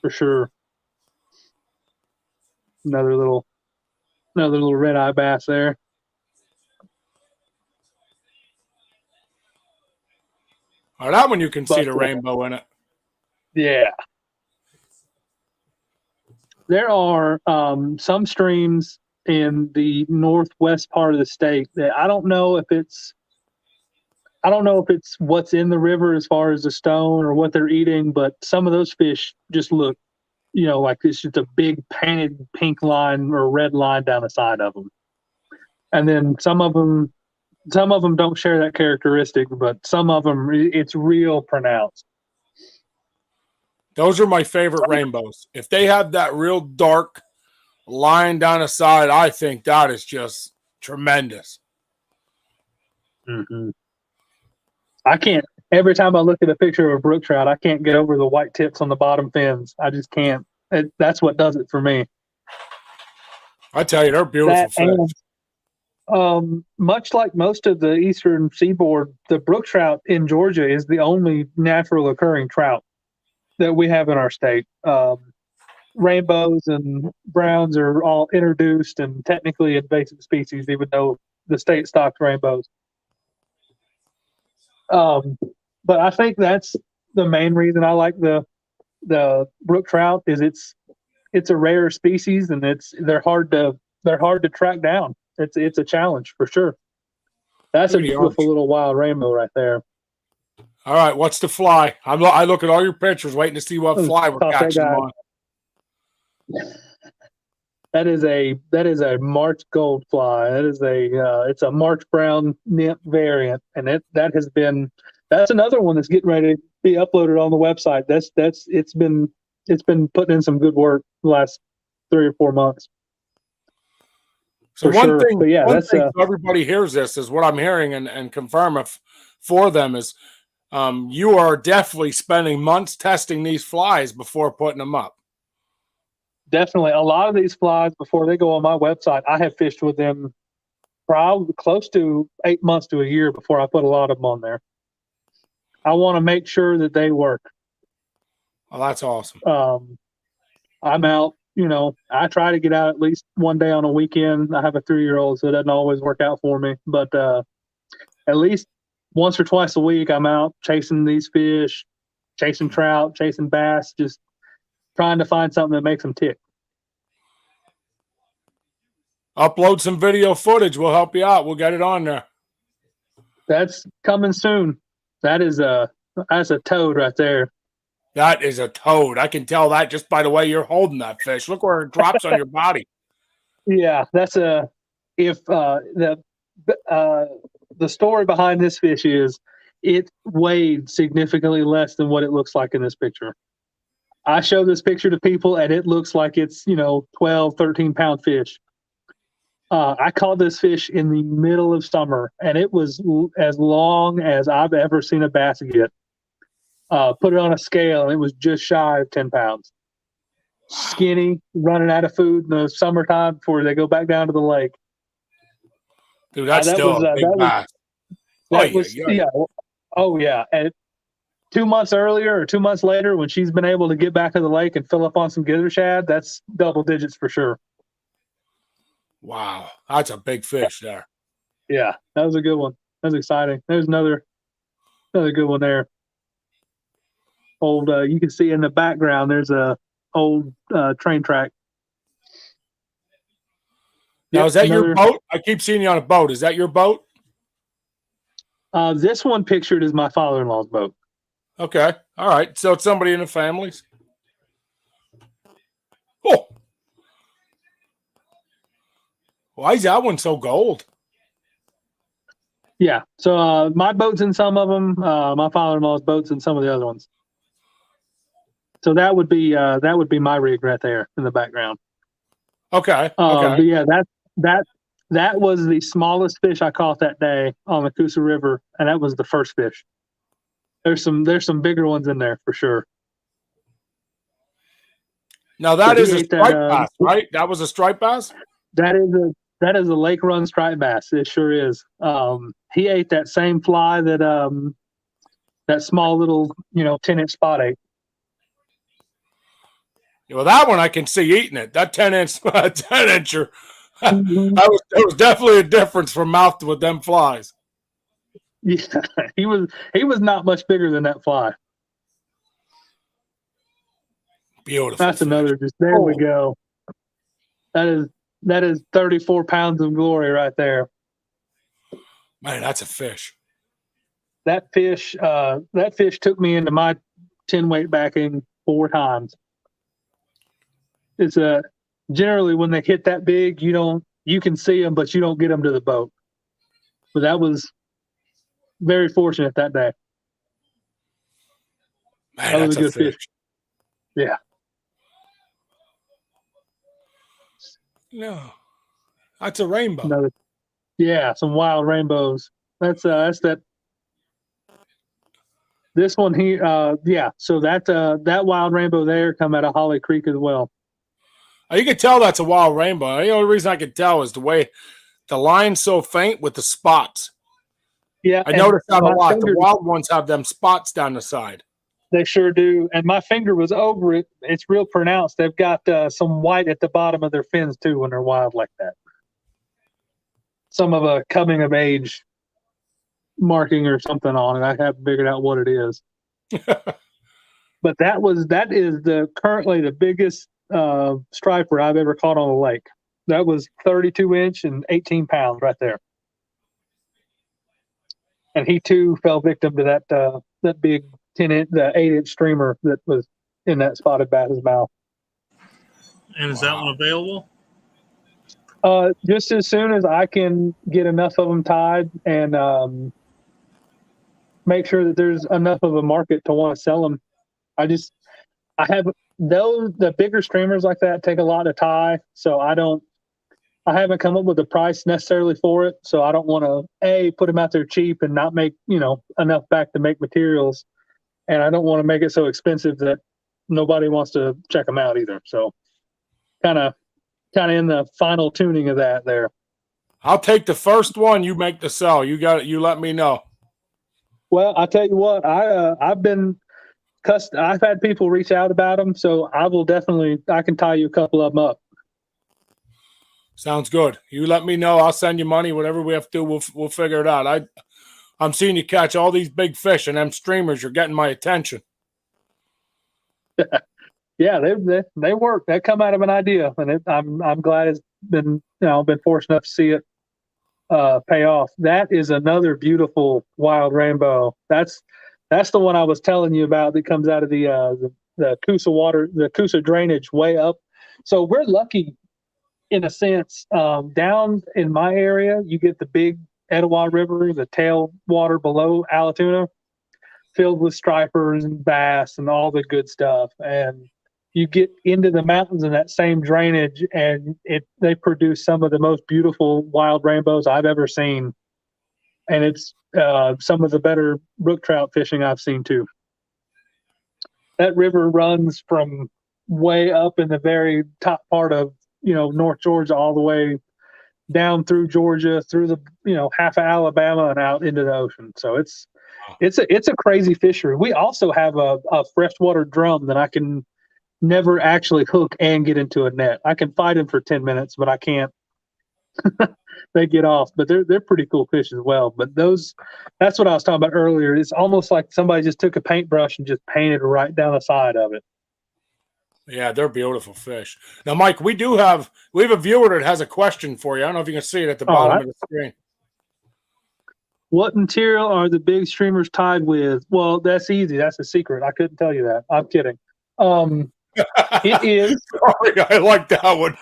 for sure. Another little red eye bass there. Oh, that one you can see the Busted. rainbow in it. Yeah. There are some streams in the northwest part of the state that I don't know if it's what's in the river as far as the stone or what they're eating, but some of those fish just look, like it's just a big painted pink line or red line down the side of them. And then some of them don't share that characteristic, but some of them it's real pronounced. Those are my favorite rainbows. If they have that real dark line down the side, I think that is just tremendous. Mm-hmm. I can't. Every time I look at a picture of a brook trout, I can't get over the white tips on the bottom fins. I just can't. That's what does it for me. I tell you, they're beautiful fish. And, much like most of the eastern seaboard, the brook trout in Georgia is the only natural occurring trout that we have in our state. Rainbows and browns are all introduced and technically invasive species, even though the state stocks rainbows. But I think that's the main reason I like the brook trout is it's a rare species and they're hard to track down. It's a challenge for sure. That's a beautiful little wild rainbow right there. All right, what's the fly? I look at all your pictures, waiting to see what fly we're catching on. That is a March gold fly. That is it's a March brown nymph variant, and that's another one that's getting ready to be uploaded on the website. It's been putting in some good work the last 3 or 4 months. So one thing so everybody hears this is what I'm hearing and confirm if for them is you are definitely spending months testing these flies before putting them up. Definitely. A lot of these flies, before they go on my website, I have fished with them probably close to 8 months to a year before I put a lot of them on there. I want to make sure that they work. Oh, that's awesome. I'm out, I try to get out at least one day on a weekend. I have a 3-year-old, so it doesn't always work out for me. But at least once or twice a week, I'm out chasing these fish, chasing trout, chasing bass, just trying to find something that makes them tick. Upload some video footage. We'll help you out. We'll get it on there. That's coming soon. That's a toad right there. That is a toad. I can tell that just by the way you're holding that fish. Look where it drops on your body. Yeah, that's the story behind this fish is it weighed significantly less than what it looks like in this picture. I show this picture to people and it looks like it's, 12, 13 pound fish. I caught this fish in the middle of summer and it was as long as I've ever seen a bass get. Put it on a scale and it was just shy of 10 pounds. Skinny, running out of food in the summertime before they go back down to the lake. Dude, that's still a big bass. Yeah. Oh, yeah. And 2 months earlier or 2 months later, when she's been able to get back to the lake and fill up on some gizzard shad, that's double digits for sure. Wow. That's a big fish there. Yeah, that was a good one. That was exciting. There's another good one there. Old, you can see in the background, there's a old train track. Now, is that your boat? I keep seeing you on a boat. Is that your boat? This one pictured is my father-in-law's boat. Okay. All right. So it's somebody in the family's? Oh, why is that one so gold? Yeah. So my boat's in some of them. My father-in-law's boat's in some of the other ones. So that would be my rig right there in the background. Okay. But yeah, that was the smallest fish I caught that day on the Coosa River, and that was the first fish. There's some bigger ones in there for sure. Now that So is he a ate striped that, bass, right? That was a striped bass. That is a lake run striped bass. It sure is. He ate that same fly that small little 10-inch spot ate. Well, that one I can see eating it. That 10-inch, 10-incher. Mhm. There was definitely a difference from mouth with them flies. Yeah, he was not much bigger than that fly. Beautiful. That's fish. another. There we go. That is 34 pounds of glory right there. Man, that's a fish. That fish took me into my 10 weight backing 4 times. It's generally when they hit that big, you can see them, but you don't get them to the boat. But that was very fortunate that day. Man, That was that's a good fish. Yeah. No, that's a rainbow. Some wild rainbows. That's that. This one here, So that wild rainbow there come out of Holly Creek as well. You can tell that's a wild rainbow. The only reason I can tell is the way the line's so faint with the spots. Yeah, I noticed that a lot. Finger, the wild ones have them spots down the side. They sure do. And my finger was over it. It's real pronounced. They've got some white at the bottom of their fins too when they're wild like that. Some of a coming of age marking or something on it. I haven't figured out what it is. But that is currently the biggest striper I've ever caught on a lake. That was 32-inch and 18 pounds right there. And he too fell victim to that big 8-inch streamer that was in that spotted bass's mouth. And is that one available? Just as soon as I can get enough of them tied and make sure that there's enough of a market to want to sell them. I have the bigger streamers like that take a lot to tie, so I haven't come up with a price necessarily for it, so I don't want to put them out there cheap and not make enough back to make materials, and I don't want to make it so expensive that nobody wants to check them out either. So kind of in the final tuning of that there. I'll take the first one. You make the sell. You got it. You let me know. Well, I'll tell you what. I've had people reach out about them, so I can tie you a couple of them up. Sounds good. You let me know. I'll send you money. Whatever we have to do, we'll figure it out. I'm seeing you catch all these big fish, and them streamers. You're getting my attention. Yeah, they work. They come out of an idea, and I'm glad it's been fortunate enough to see it pay off. That is another beautiful wild rainbow. That's the one I was telling you about that comes out of the Coosa water, the Coosa drainage way up. So we're lucky in a sense. Down in my area, you get the big Etowah River, the tailwater below Allatoona, filled with stripers and bass and all the good stuff. And you get into the mountains in that same drainage, and they produce some of the most beautiful wild rainbows I've ever seen. And it's some of the better brook trout fishing I've seen too. That river runs from way up in the very top part of North Georgia all the way down through Georgia, through the half of Alabama and out into the ocean. So it's a crazy fishery. We also have a freshwater drum that I can never actually hook and get into a net. I can fight them for 10 minutes, but I can't. They get off, but they're pretty cool fish as well. But that's what I was talking about earlier. It's almost like somebody just took a paintbrush and just painted right down the side of it. Yeah, they're beautiful fish. Now, Mike, we have a viewer that has a question for you. I don't know if you can see it at the bottom of the screen. What material are the big streamers tied with? Well, that's easy. That's a secret. I couldn't tell you that. I'm kidding. It is. Sorry, I like that one.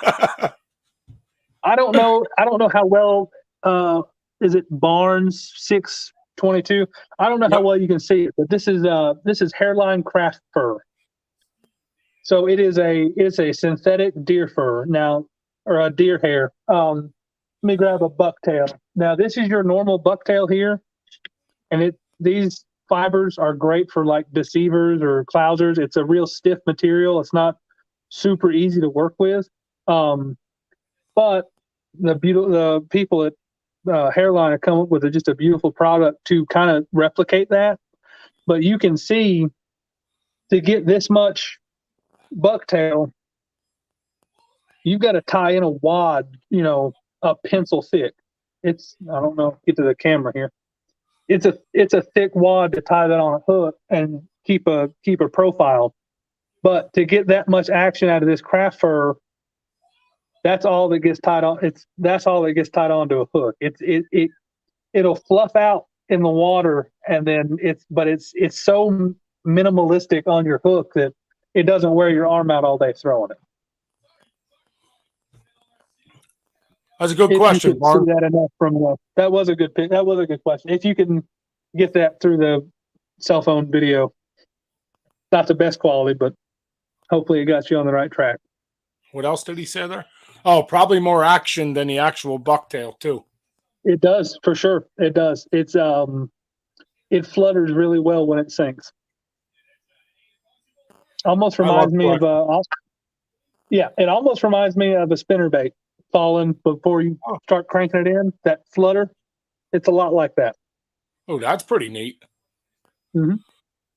I don't know how well is it Barnes 622. I don't know how Yep. well you can see it, but this is hairline craft fur. So it's a synthetic deer fur now, or a deer hair. Let me grab a bucktail. Now this is your normal bucktail here, and these fibers are great for like deceivers or clousers. It's a real stiff material. It's not super easy to work with. But the people at Hairline have come up with just a beautiful product to kind of replicate that. But you can see, to get this much bucktail, you've got to tie in a wad, a pencil thick. I don't know, get to the camera here. It's a thick wad to tie that on a hook and keep a profile. But to get that much action out of this craft fur, that's all that gets tied on. That's all that gets tied onto a hook. It'll fluff out in the water, and then it's so minimalistic on your hook that it doesn't wear your arm out all day throwing it. That's a good question, Barn. That was a good pick. That was a good question. If you can get that through the cell phone video, not the best quality, but hopefully it got you on the right track. What else did he say there? Oh, probably more action than the actual bucktail too. It does, for sure. It does. It flutters really well when it sinks. Almost reminds me of it almost reminds me of a spinnerbait falling before you start cranking it in. That flutter, it's a lot like that. Oh, that's pretty neat. Mm-hmm.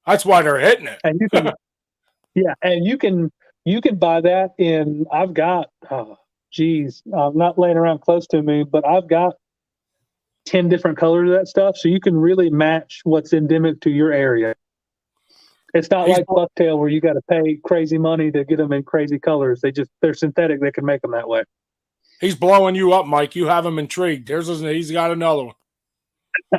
That's why they're hitting it. And you can, and you can buy that in. I've got, not laying around close to me, but I've got 10 different colors of that stuff, so you can really match what's endemic to your area. It's not like bucktail where you got to pay crazy money to get them in crazy colors. They're synthetic. They can make them that way. He's blowing you up, Mike. You have him intrigued. He's got another one.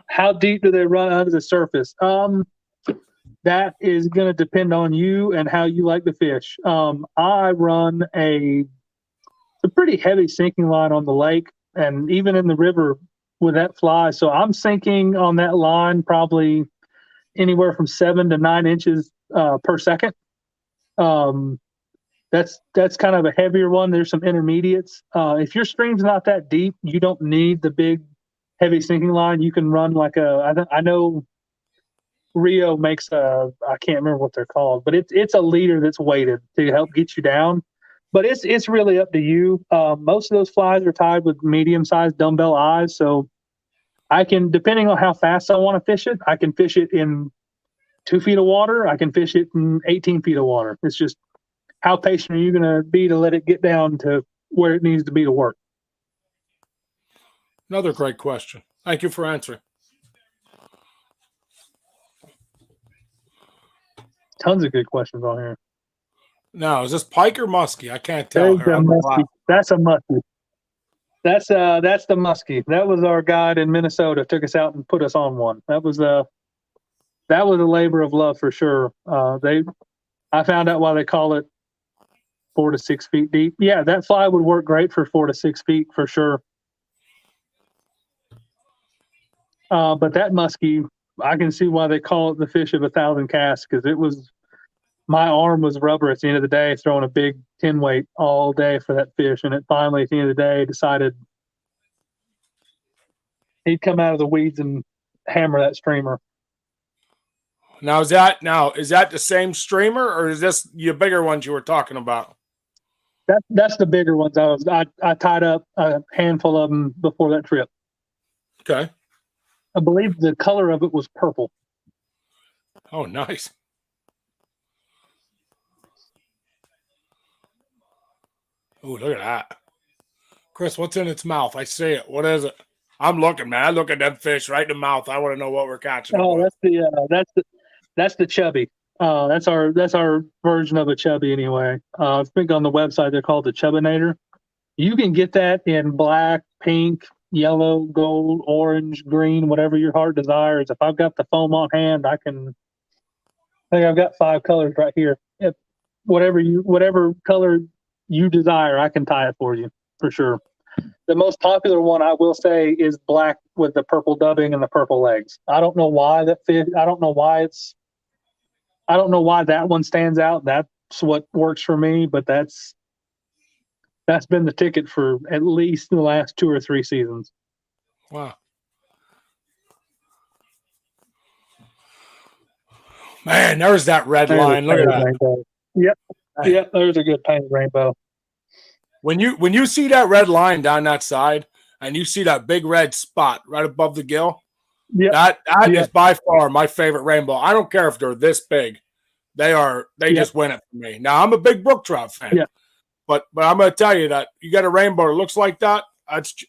How deep do they run under the surface? That is going to depend on you and how you like to fish. I run a pretty heavy sinking line on the lake and even in the river with that fly. So I'm sinking on that line probably anywhere from 7 to 9 inches per second. That's kind of a heavier one. There's some intermediates. If your stream's not that deep, you don't need the big heavy sinking line. You can run like I know Rio makes I can't remember what they're called, but it's a leader that's weighted to help get you down. But it's really up to you. Most of those flies are tied with medium-sized dumbbell eyes, so I can, depending on how fast I want to fish it, I can fish it in 2 feet of water. I can fish it in 18 feet of water. It's just how patient are you going to be to let it get down to where it needs to be to work. Another great question. Thank you for answering. Tons of good questions on here. Now, is this pike or muskie? I can't tell. That's a muskie. That's the muskie. That was our guide in Minnesota. Took us out and put us on one. That was a labor of love for sure. I found out why they call it 4 to 6 feet deep. Yeah, that fly would work great for 4 to 6 feet for sure. But that muskie, I can see why they call it the fish of 1,000 casts, because my arm was rubber at the end of the day, throwing a big 10 weight all day for that fish. And it finally, at the end of the day, decided he'd come out of the weeds and hammer that streamer. Now, is that the same streamer, or is this your bigger ones you were talking about? That's the bigger ones. I tied up a handful of them before that trip. Okay. I believe the color of it was purple. Oh, nice. Oh, look at that. Chris, what's in its mouth? I see it. What is it? I'm looking, man. I look at that fish right in the mouth. I want to know what we're catching. Oh, that's the chubby. That's our version of a chubby anyway. I think on the website they're called the Chubbinator. You can get that in black, pink, yellow, gold, orange, green, whatever your heart desires. If I've got the foam on hand, I think I've got 5 colors right here. whatever color you desire, I can tie it for you for sure. The most popular one I will say is black with the purple dubbing and the purple legs. I don't know why that fit. I don't know why that one stands out. That's what works for me, but that's been the ticket for at least the last 2 or 3 seasons. Wow. Man, there's that red line. Look at that. Rainbow. Yep. Yep. There's a good painted rainbow. When you see that red line down that side and you see that big red spot right above the gill, that is by far my favorite rainbow. I don't care if they're this big. They just win it for me. Now I'm a big brook trout fan. Yeah. But I'm gonna tell you that you got a rainbow that looks like that,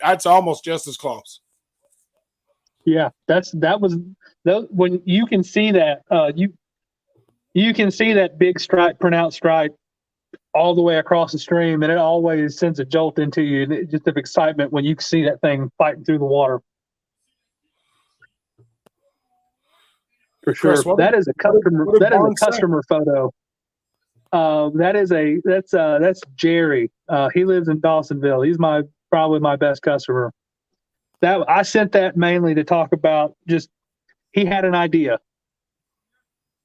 that's almost just as close. Yeah, when you can see that you can see that big stripe, pronounced stripe, all the way across the stream, and it always sends a jolt into you, just of excitement when you see that thing fighting through the water. For sure, Chris, that is a customer photo. That's Jerry. He lives in Dawsonville. He's probably my best customer. I sent that mainly to talk about he had an idea.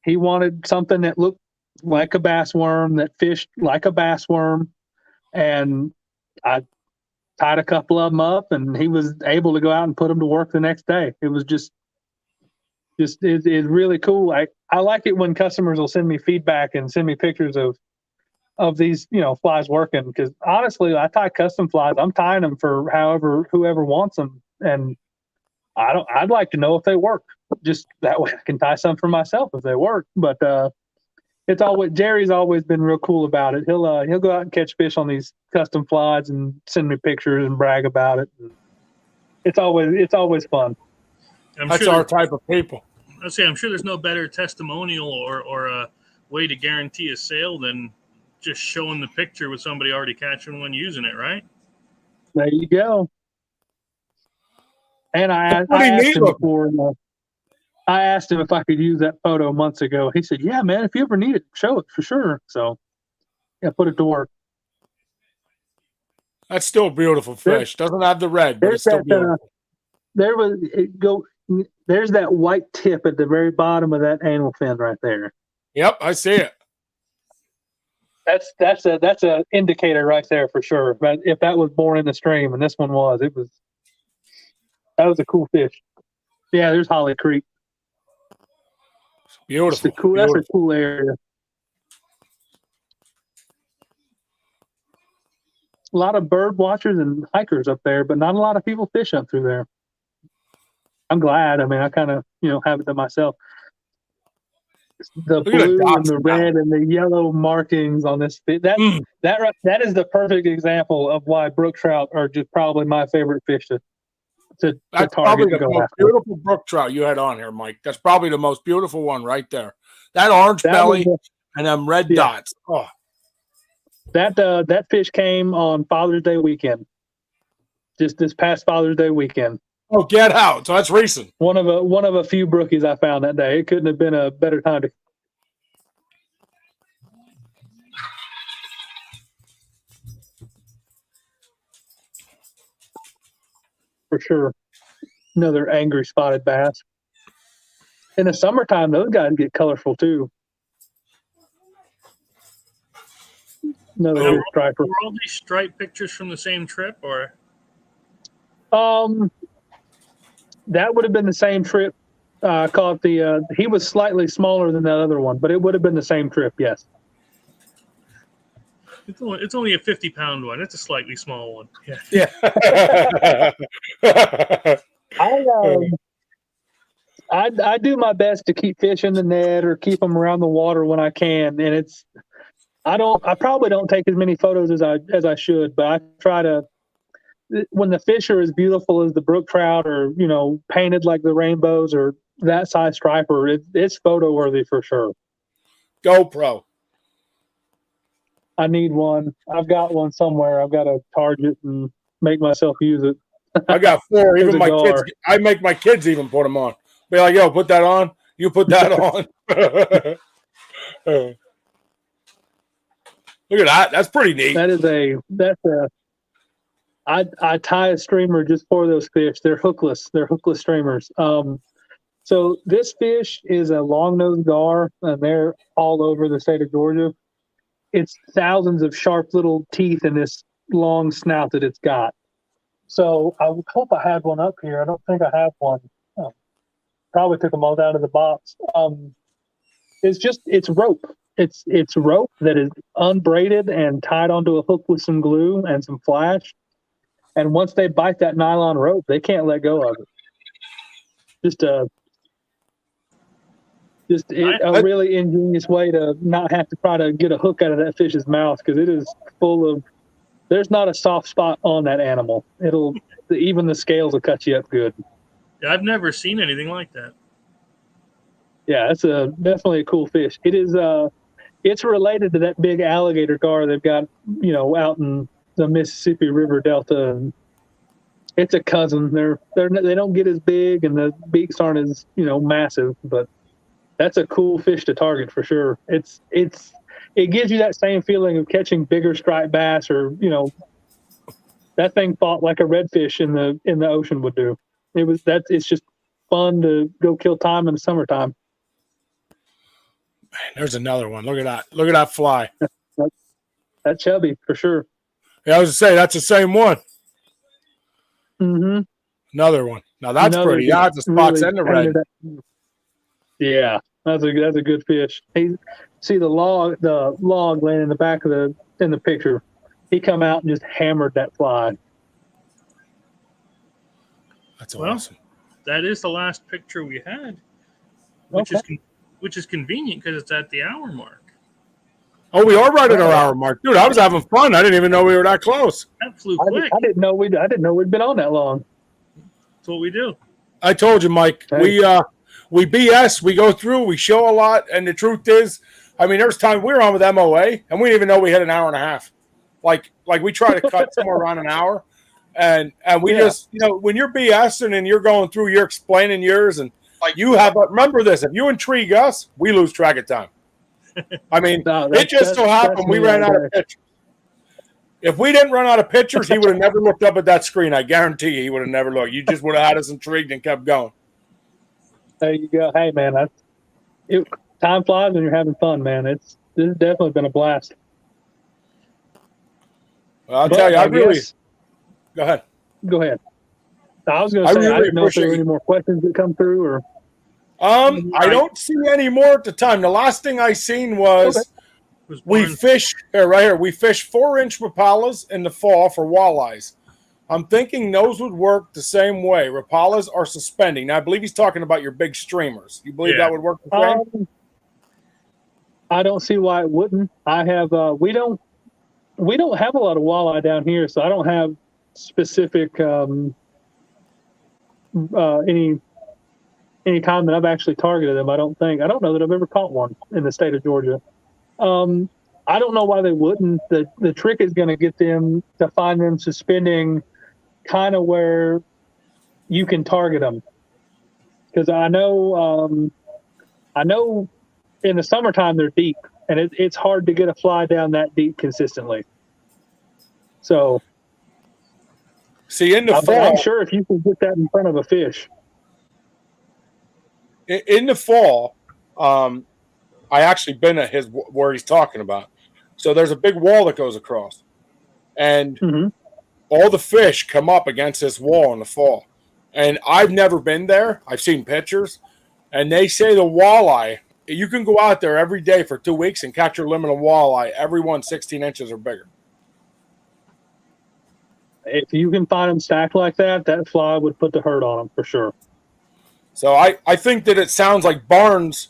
He wanted something that looked like a bass worm, that fished like a bass worm, and I tied a couple of them up, and he was able to go out and put them to work the next day. It was it's really cool. I like it when customers will send me feedback and send me pictures of these, flies working, because honestly, I tie custom flies. I'm tying them for whoever wants them, and I'd like to know if they work. Just that way I can tie some for myself if they work. But Jerry's always been real cool about it. He'll go out and catch fish on these custom flies and send me pictures and brag about it. It's always fun. That's our type of people. I'm sure there's no better testimonial or a way to guarantee a sale than just showing the picture with somebody already catching one using it, right? There you go. And I asked him if I could use that photo months ago. He said, "Yeah, man, if you ever need it, show it for sure." So, yeah, put it to work. That's still a beautiful fish. Doesn't have the red, but it's still beautiful. There's that white tip at the very bottom of that anal fin right there. Yep, I see it. That's a indicator right there for sure. But if that was born in the stream, and this one that was a cool fish. Yeah, there's Holly Creek. Beautiful. That's a cool area. A lot of bird watchers and hikers up there, but not a lot of people fish up through there. I'm glad. I mean, I kind of, have it to myself. The blue and the red and the yellow markings on this fish. That is the perfect example of why brook trout are just probably my favorite fish to That's probably the most beautiful brook trout you had on here, Mike. That's probably the most beautiful one right there. That orange belly and them red dots. Oh, that fish came on Father's Day weekend. Just this past Father's Day weekend. Oh, get out! So that's recent. One of a few brookies I found that day. It couldn't have been a better time to. For sure. Another angry spotted bass. In the summertime, those guys get colorful too. Another good striper. Were all these stripe pictures from the same trip, or? That would have been the same trip. Caught he was slightly smaller than that other one, but it would have been the same trip. Yes. It's only a 50-pound one. It's a slightly small one. Yeah. I do my best to keep fish in the net or keep them around the water when I can, and I probably don't take as many photos as I should, but I try to. When the fish are as beautiful as the brook trout, or painted like the rainbows, or that size striper, it's photo worthy for sure. GoPro. I need one. I've got one somewhere. I've got to charge it and make myself use it. I got 4. Even my kids. I make my kids even put them on. Be like, yo, put that on. You put that on. Look at that. That's pretty neat. I tie a streamer just for those fish. They're hookless. They're hookless streamers. So this fish is a long-nosed gar, and they're all over the state of Georgia. It's thousands of sharp little teeth in this long snout that it's got. So I hope I had one up here. I don't think I have one. Probably took them all out of the box. It's rope. It's rope that is unbraided and tied onto a hook with some glue and some flash. And once they bite that nylon rope, they can't let go of it. Just a really ingenious way to not have to try to get a hook out of that fish's mouth, because it is full of. There's not a soft spot on that animal. Even the scales will cut you up good. Yeah, I've never seen anything like that. Yeah, it's definitely a cool fish. It is. It's related to that big alligator gar they've got, out in the Mississippi River Delta, and it's a cousin. They don't get as big, and the beaks aren't as massive, but that's a cool fish to target for sure. It gives you that same feeling of catching bigger striped bass, or that thing fought like a redfish in the ocean would do. It's just fun to go kill time in the summertime. Man, there's another one. Look at that. Look at that fly. That chubby for sure. Yeah, I was to say that's the same one. Mm-hmm. Another one. Now that's pretty. That's the spots and the red. Yeah, that's a good fish. See the log laying in the back of in the picture. He come out and just hammered that fly. That's awesome. That is the last picture we had, which is convenient because it's at the hour mark. Oh, we are right at our hour mark, dude. I was having fun. I didn't even know we were that close. That flew quick. I didn't know we'd been on that long. That's what we do. I told you, Mike. Hey. We BS. We go through. We show a lot, and the truth is, there's time we were on with MOA, and we didn't even know we had an hour and a half. Like we try to cut somewhere around an hour, and we just when you're BSing and you're going through, you're explaining yours, and remember this: if you intrigue us, we lose track of time. It just so happened we ran out of pictures. If we didn't run out of pictures, he would have never looked up at that screen. I guarantee you, he would have never looked. You just would have had us intrigued and kept going. There you go. Hey, man, time flies when you're having fun, man. This has definitely been a blast. Well, I'll tell you, go ahead. Go ahead. I was going to say, I didn't know if there were any more questions that come through, or. I don't see any more at the time. The last thing I seen was we fish right here. We fish 4-inch Rapalas in the fall for walleyes. I'm thinking those would work the same way. Rapalas are suspending. Now, I believe he's talking about your big streamers. You believe that would work the same? I don't see why it wouldn't. I have we don't have a lot of walleye down here, so I don't have specific any time that I've actually targeted them. I don't know that I've ever caught one in the state of Georgia. I don't know why they wouldn't. The trick is going to get them to find them suspending kind of where you can target them. Because I know in the summertime they're deep, and it's hard to get a fly down that deep consistently. So, see, in the fall, I'm sure if you can get that in front of a fish. In the fall, I actually been at where he's talking about. So there's a big wall that goes across, and all the fish come up against this wall in the fall. And I've never been there. I've seen pictures, and they say the walleye, you can go out there every day for 2 weeks and catch your limit of walleye. Every one 16 inches or bigger. If you can find them stacked like that, that fly would put the hurt on them for sure. So I think that it sounds like Barnes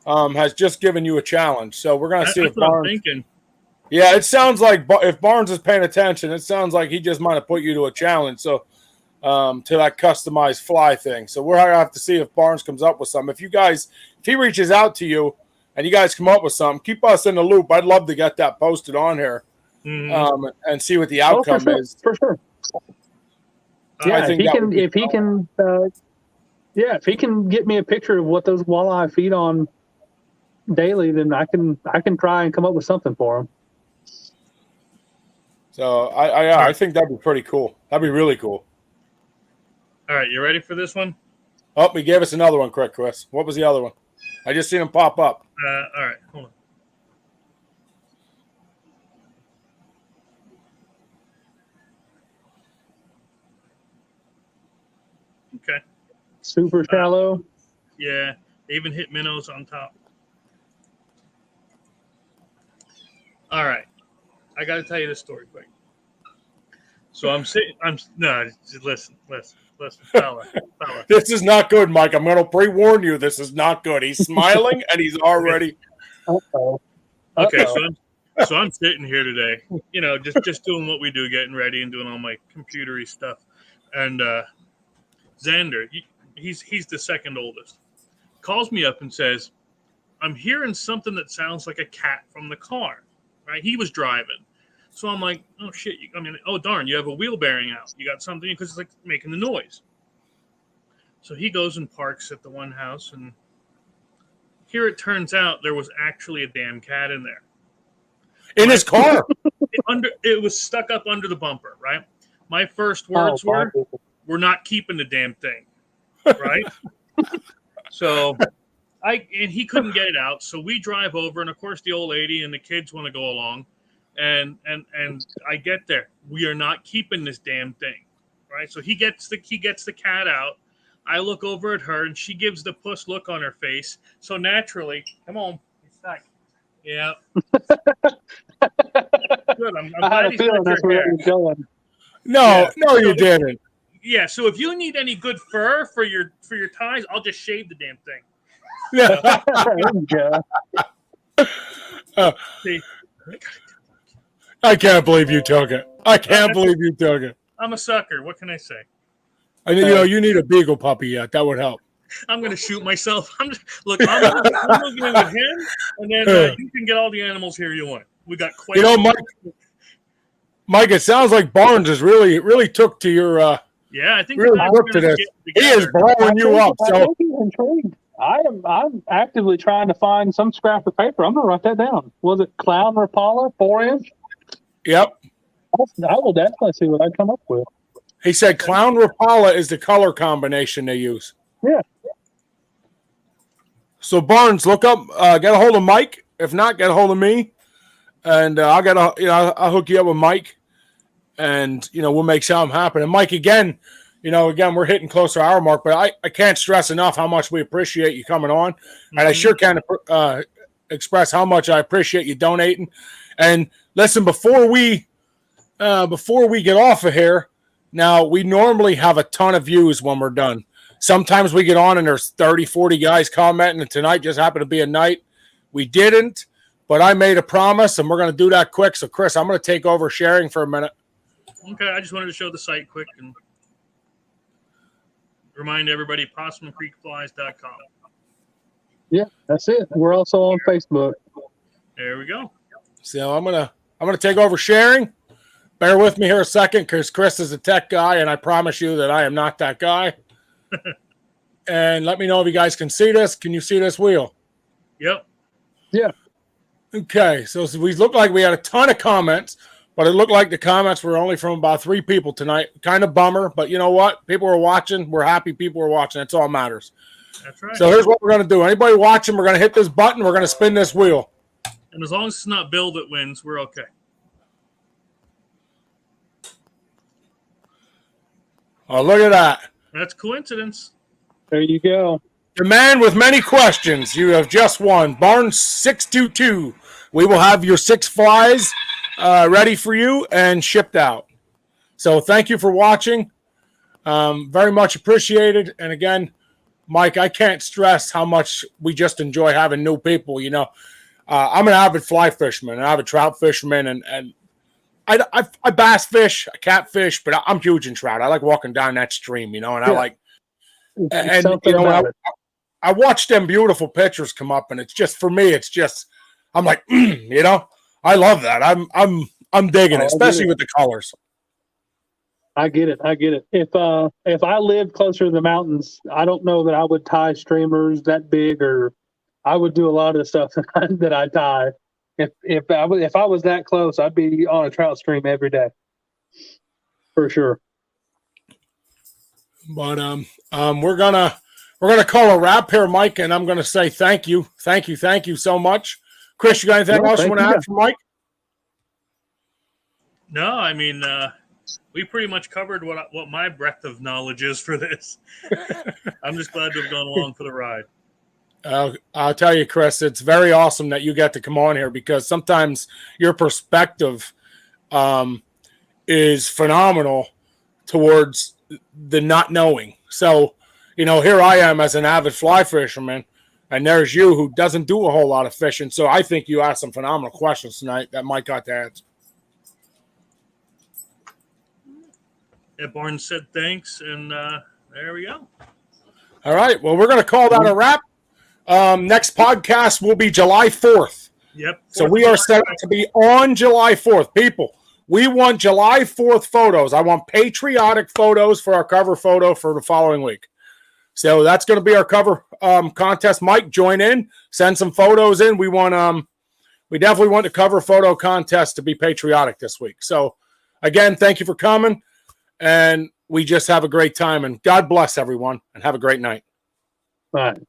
has just given you a challenge. So we're going to see if Barnes. I'm thinking. Yeah, it sounds like if Barnes is paying attention, it sounds like he just might have put you to a challenge. So to that customized fly thing. So we're going to have to see if Barnes comes up with something. If he reaches out to you and you guys come up with something, keep us in the loop. I'd love to get that posted on here and see what the outcome is. For sure. Yeah, if he can get me a picture of what those walleye feed on daily, then I can try and come up with something for him. So I think that'd be pretty cool. That'd be really cool. All right, you ready for this one? Oh, he gave us another one, quick, Chris. What was the other one? I just seen him pop up. All right, hold on. Okay. Super shallow. Yeah, they even hit minnows on top. All right, I got to tell you this story quick. So I'm sitting. Listen, fella. This is not good, Mike. I'm going to pre-warn you. This is not good. He's smiling and he's already. Uh-oh. Okay, so I'm sitting here today, just doing what we do, getting ready and doing all my computery stuff, and Xander, he's the second oldest, calls me up and says, "I'm hearing something that sounds like a cat from the car." Right? He was driving. So I'm like, oh, shit. Oh, darn, you have a wheel bearing out. You got something because it's like making the noise. So he goes and parks at the one house. And here it turns out there was actually a damn cat in there. In his car. It was stuck up under the bumper, right? My first words were, we're not keeping the damn thing, right? So he couldn't get it out. So we drive over. And, of course, the old lady and the kids want to go along. And I get there. We are not keeping this damn thing, right? So he gets the cat out. I look over at her, and she gives the puss look on her face. So naturally, come on, it's stuck. Yeah. Good. I'm I had glad a he's feeling got that's your where hair. it was going. No, you didn't. Yeah. So if you need any good fur for your ties, I'll just shave the damn thing. Yeah. There you go. See, I can't believe you took it. I can't believe you took it. I'm a sucker. What can I say? And you need a beagle puppy yet. That would help. I'm going to shoot myself. I'm moving in with him, and then you can get all the animals here you want. We got quite. Mike, it sounds like Barnes is really took to your. Yeah, I think really took to this. He is blowing you up. So he's intrigued. I'm actively trying to find some scrap of paper. I'm going to write that down. Was it Clown Rapala 4-inch? Yep. I will definitely see what I come up with. He said Clown Rapala is the color combination they use. Yeah. So Barnes, look up, get a hold of Mike. If not, get a hold of me, and I'll hook you up with Mike, and we'll make something happen. And Mike, again, we're hitting close to our mark, but I can't stress enough how much we appreciate you coming on, and I sure can express how much I appreciate you donating. And listen, before we get off of here, now we normally have a ton of views when we're done. Sometimes we get on and there's 30, 40 guys commenting, and tonight just happened to be a night we didn't, but I made a promise, and we're going to do that quick. So, Chris, I'm going to take over sharing for a minute. Okay, I just wanted to show the site quick and remind everybody, possumcreekflies.com. Yeah, that's it. We're also on Facebook. There we go. So I'm gonna take over sharing. Bear with me here a second, because Chris is a tech guy, and I promise you that I am not that guy. And let me know if you guys can see this. Can you see this wheel? Yep. Yeah. Okay, so we looked like we had a ton of comments, but it looked like the comments were only from about 3 people tonight. Kind of bummer, but you know what? People are watching. We're happy people are watching. That's all that matters. That's right. So here's what we're going to do. Anybody watching, we're going to hit this button. We're going to spin this wheel. And as long as it's not Bill that wins, we're okay. Oh, look at that. That's coincidence. There you go. The man with many questions. You have just won. Barnes 622. We will have your 6 flies ready for you and shipped out. So thank you for watching. Very much appreciated. And again, Mike, I can't stress how much we just enjoy having new people. I'm an avid fly fisherman, an avid trout fisherman, and I bass fish, I catfish, but I'm huge in trout. I like walking down that stream, and I like, and I watch them beautiful pictures come up, and it's just, for me, it's just, I'm like, I love that. I'm digging it, especially with the colors. I get it. If I lived closer to the mountains, I don't know that I would tie streamers that big, or I would do a lot of the stuff that I tie. If I was that close, I'd be on a trout stream every day, for sure. But we're gonna call a wrap here, Mike, and I'm gonna say thank you so much. Chris, you got anything else you want to add for Mike? No, I mean, we pretty much covered what my breadth of knowledge is for this. I'm just glad to have gone along for the ride. I'll tell you, Chris, it's very awesome that you get to come on here because sometimes your perspective is phenomenal towards the not knowing. So, here I am as an avid fly fisherman, and there's you who doesn't do a whole lot of fishing. So I think you asked some phenomenal questions tonight that Mike got to answer. Yeah, Barnes said thanks, and there we go. All right. Well, we're going to call that a wrap. Next podcast will be July 4th. Yep. So we are set up to be on July 4th. People, we want July 4th photos. I want patriotic photos for our cover photo for the following week. So that's going to be our cover contest. Mike, join in. Send some photos in. We definitely want the cover photo contest to be patriotic this week. So, again, thank you for coming. And we just have a great time. And God bless everyone. And have a great night. All right.